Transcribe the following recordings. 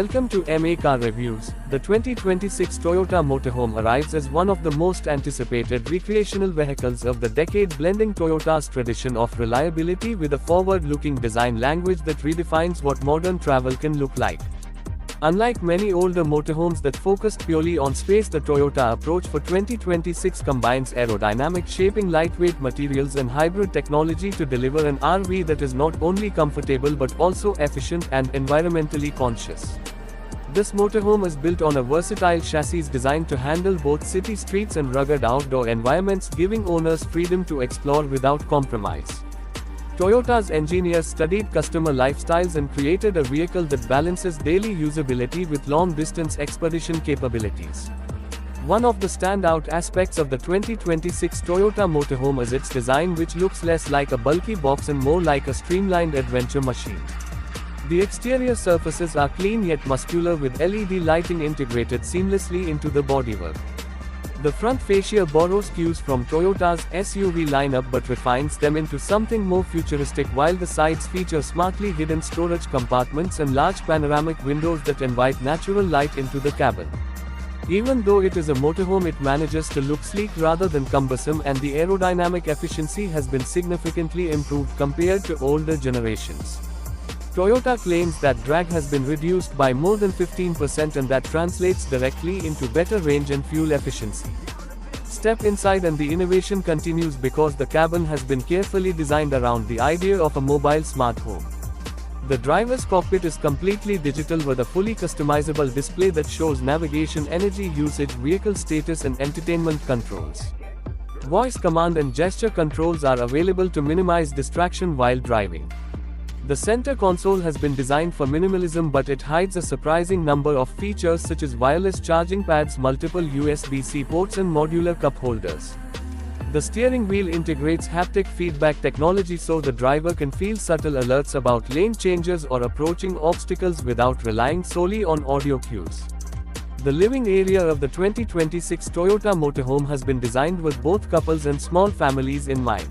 Welcome to MA Car Reviews. The 2026 Toyota Motorhome arrives as one of the most anticipated recreational vehicles of the decade, blending Toyota's tradition of reliability with a forward-looking design language that redefines what modern travel can look like. Unlike many older motorhomes that focused purely on space, the Toyota approach for 2026 combines aerodynamic shaping, lightweight materials and hybrid technology to deliver an RV that is not only comfortable but also efficient and environmentally conscious. This motorhome is built on a versatile chassis designed to handle both city streets and rugged outdoor environments, giving owners freedom to explore without compromise. Toyota's engineers studied customer lifestyles and created a vehicle that balances daily usability with long-distance expedition capabilities. One of the standout aspects of the 2026 Toyota Motorhome is its design, which looks less like a bulky box and more like a streamlined adventure machine. The exterior surfaces are clean yet muscular, with LED lighting integrated seamlessly into the bodywork. The front fascia borrows cues from Toyota's SUV lineup but refines them into something more futuristic, while the sides feature smartly hidden storage compartments and large panoramic windows that invite natural light into the cabin. Even though it is a motorhome, it manages to look sleek rather than cumbersome, and the aerodynamic efficiency has been significantly improved compared to older generations. Toyota claims that drag has been reduced by more than 15%, and that translates directly into better range and fuel efficiency. Step inside and the innovation continues, because the cabin has been carefully designed around the idea of a mobile smart home. The driver's cockpit is completely digital, with a fully customizable display that shows navigation, energy usage, vehicle status and entertainment controls. Voice command and gesture controls are available to minimize distraction while driving. The center console has been designed for minimalism, but it hides a surprising number of features such as wireless charging pads, multiple USB-C ports and modular cup holders. The steering wheel integrates haptic feedback technology, so the driver can feel subtle alerts about lane changes or approaching obstacles without relying solely on audio cues. The living area of the 2026 Toyota Motorhome has been designed with both couples and small families in mind.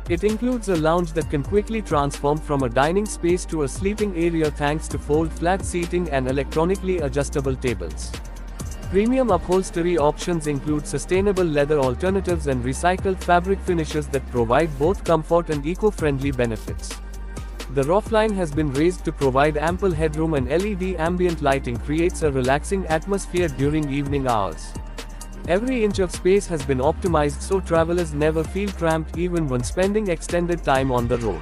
It includes a lounge that can quickly transform from a dining space to a sleeping area thanks to fold-flat seating and electronically adjustable tables. Premium upholstery options include sustainable leather alternatives and recycled fabric finishes that provide both comfort and eco-friendly benefits. The roofline has been raised to provide ample headroom, and LED ambient lighting creates a relaxing atmosphere during evening hours. Every inch of space has been optimized so travelers never feel cramped even when spending extended time on the road.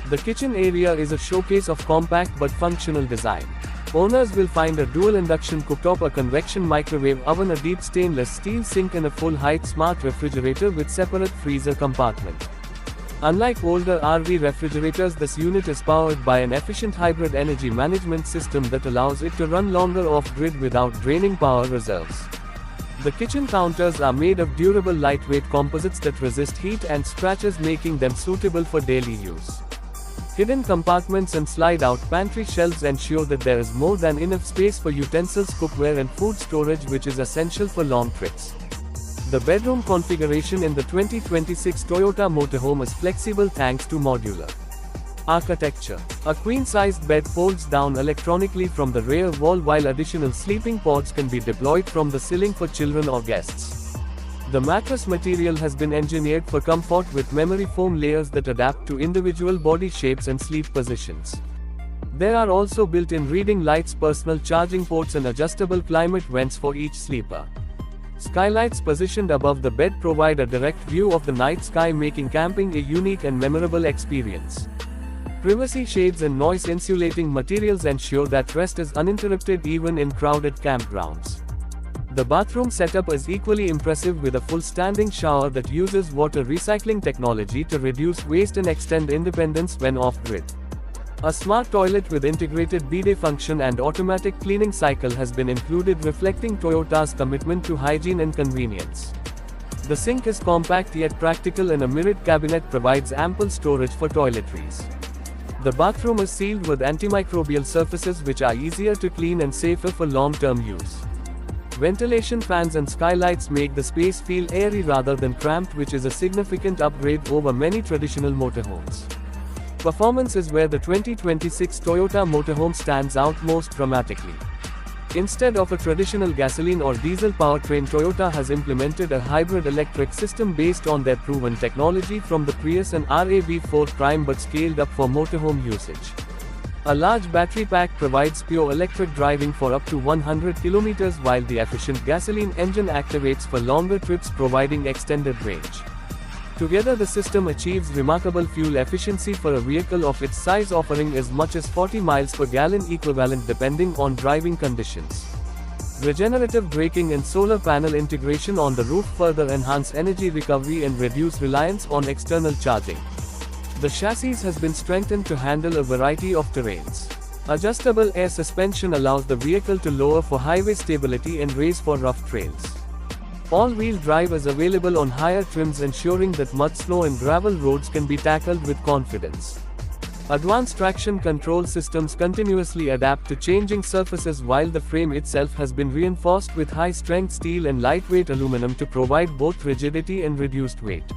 The kitchen area is a showcase of compact but functional design. Owners will find a dual induction cooktop, a convection microwave oven, a deep stainless steel sink and a full-height smart refrigerator with separate freezer compartment. Unlike older RV refrigerators, this unit is powered by an efficient hybrid energy management system that allows it to run longer off-grid without draining power reserves. The kitchen counters are made of durable lightweight composites that resist heat and scratches, making them suitable for daily use. Hidden compartments and slide-out pantry shelves ensure that there is more than enough space for utensils, cookware and food storage, which is essential for long trips. The bedroom configuration in the 2026 Toyota Motorhome is flexible thanks to modular architecture. A queen-sized bed folds down electronically from the rear wall, while additional sleeping pods can be deployed from the ceiling for children or guests. The mattress material has been engineered for comfort with memory foam layers that adapt to individual body shapes and sleep positions. There are also built-in reading lights, personal charging ports and adjustable climate vents for each sleeper. Skylights positioned above the bed provide a direct view of the night sky, making camping a unique and memorable experience. Privacy shades and noise insulating materials ensure that rest is uninterrupted even in crowded campgrounds. The bathroom setup is equally impressive, with a full standing shower that uses water recycling technology to reduce waste and extend independence when off-grid. A smart toilet with integrated bidet function and automatic cleaning cycle has been included, reflecting Toyota's commitment to hygiene and convenience. The sink is compact yet practical, and a mirrored cabinet provides ample storage for toiletries. The bathroom is sealed with antimicrobial surfaces, which are easier to clean and safer for long-term use. Ventilation fans and skylights make the space feel airy rather than cramped, which is a significant upgrade over many traditional motorhomes. Performance is where the 2026 Toyota Motorhome stands out most dramatically. Instead of a traditional gasoline or diesel powertrain, Toyota has implemented a hybrid electric system based on their proven technology from the Prius and RAV4 Prime, but scaled up for motorhome usage. A large battery pack provides pure electric driving for up to 100 km, while the efficient gasoline engine activates for longer trips, providing extended range. Together, the system achieves remarkable fuel efficiency for a vehicle of its size, offering as much as 40 miles per gallon equivalent depending on driving conditions. Regenerative braking and solar panel integration on the roof further enhance energy recovery and reduce reliance on external charging. The chassis has been strengthened to handle a variety of terrains. Adjustable air suspension allows the vehicle to lower for highway stability and raise for rough trails. All-wheel drive is available on higher trims, ensuring that mud, snow and gravel roads can be tackled with confidence. Advanced traction control systems continuously adapt to changing surfaces, while the frame itself has been reinforced with high-strength steel and lightweight aluminum to provide both rigidity and reduced weight.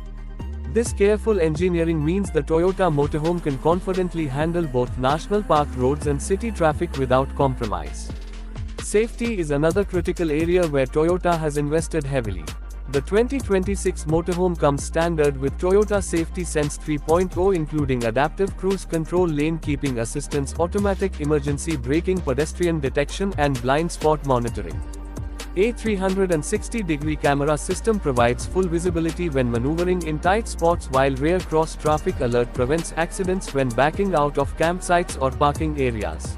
This careful engineering means the Toyota Motorhome can confidently handle both national park roads and city traffic without compromise. Safety is another critical area where Toyota has invested heavily. The 2026 Motorhome comes standard with Toyota Safety Sense 3.0, including adaptive cruise control, lane keeping assistance, automatic emergency braking, pedestrian detection, and blind spot monitoring. A 360-degree camera system provides full visibility when maneuvering in tight spots, while rear cross traffic alert prevents accidents when backing out of campsites or parking areas.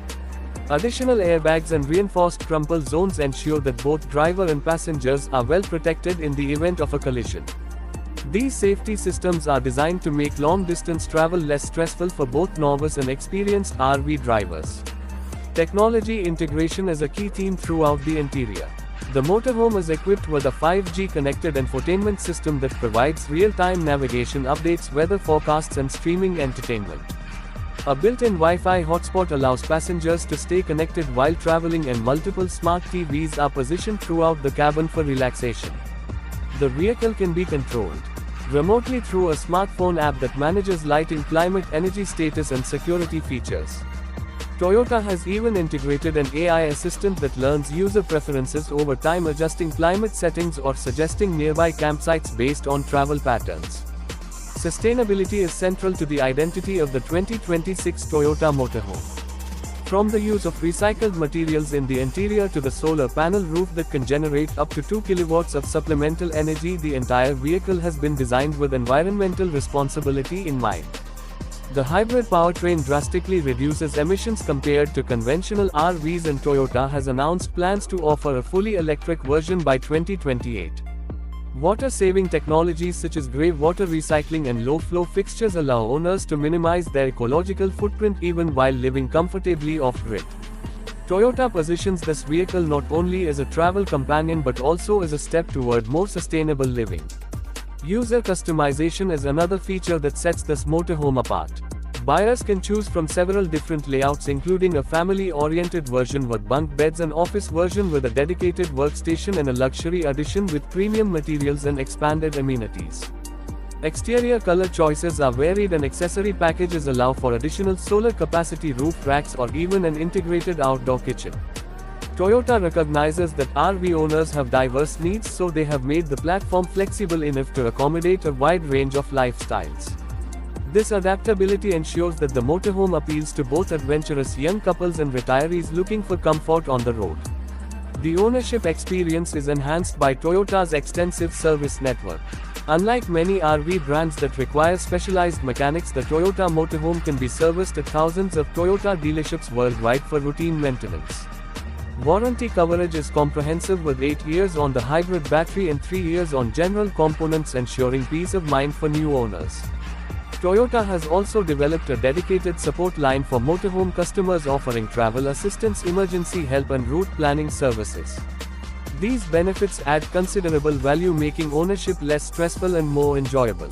Additional airbags and reinforced crumple zones ensure that both driver and passengers are well protected in the event of a collision. These safety systems are designed to make long-distance travel less stressful for both novice and experienced RV drivers. Technology integration is a key theme throughout the interior. The Motorhome is equipped with a 5G connected infotainment system that provides real-time navigation updates, weather forecasts, and streaming entertainment. A built-in Wi-Fi hotspot allows passengers to stay connected while traveling, and multiple smart TVs are positioned throughout the cabin for relaxation. The vehicle can be controlled remotely through a smartphone app that manages lighting, climate, energy status, and security features. Toyota has even integrated an AI assistant that learns user preferences over time, adjusting climate settings or suggesting nearby campsites based on travel patterns. Sustainability is central to the identity of the 2026 Toyota Motorhome. From the use of recycled materials in the interior to the solar panel roof that can generate up to 2 kilowatts of supplemental energy, the entire vehicle has been designed with environmental responsibility in mind. The hybrid powertrain drastically reduces emissions compared to conventional RVs, and Toyota has announced plans to offer a fully electric version by 2028. Water-saving technologies such as grey water recycling and low-flow fixtures allow owners to minimize their ecological footprint even while living comfortably off-grid. Toyota positions this vehicle not only as a travel companion but also as a step toward more sustainable living. User customization is another feature that sets this motorhome apart. Buyers can choose from several different layouts, including a family-oriented version with bunk beds, an office version with a dedicated workstation, and a luxury edition with premium materials and expanded amenities. Exterior color choices are varied, and accessory packages allow for additional solar capacity, roof racks, or even an integrated outdoor kitchen. Toyota recognizes that RV owners have diverse needs, so they have made the platform flexible enough to accommodate a wide range of lifestyles. This adaptability ensures that the motorhome appeals to both adventurous young couples and retirees looking for comfort on the road. The ownership experience is enhanced by Toyota's extensive service network. Unlike many RV brands that require specialized mechanics, the Toyota Motorhome can be serviced at thousands of Toyota dealerships worldwide for routine maintenance. Warranty coverage is comprehensive with 8 years on the hybrid battery and 3 years on general components, ensuring peace of mind for new owners. Toyota has also developed a dedicated support line for motorhome customers, offering travel assistance, emergency help, and route planning services. These benefits add considerable value, making ownership less stressful and more enjoyable.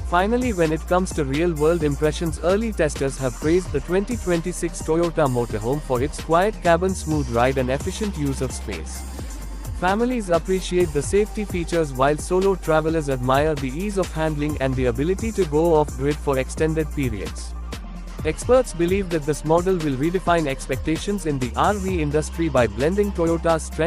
Finally, when it comes to real-world impressions, early testers have praised the 2026 Toyota Motorhome for its quiet cabin, smooth ride, and efficient use of space. Families appreciate the safety features, while solo travelers admire the ease of handling and the ability to go off-grid for extended periods. Experts believe that this model will redefine expectations in the RV industry by blending Toyota's strength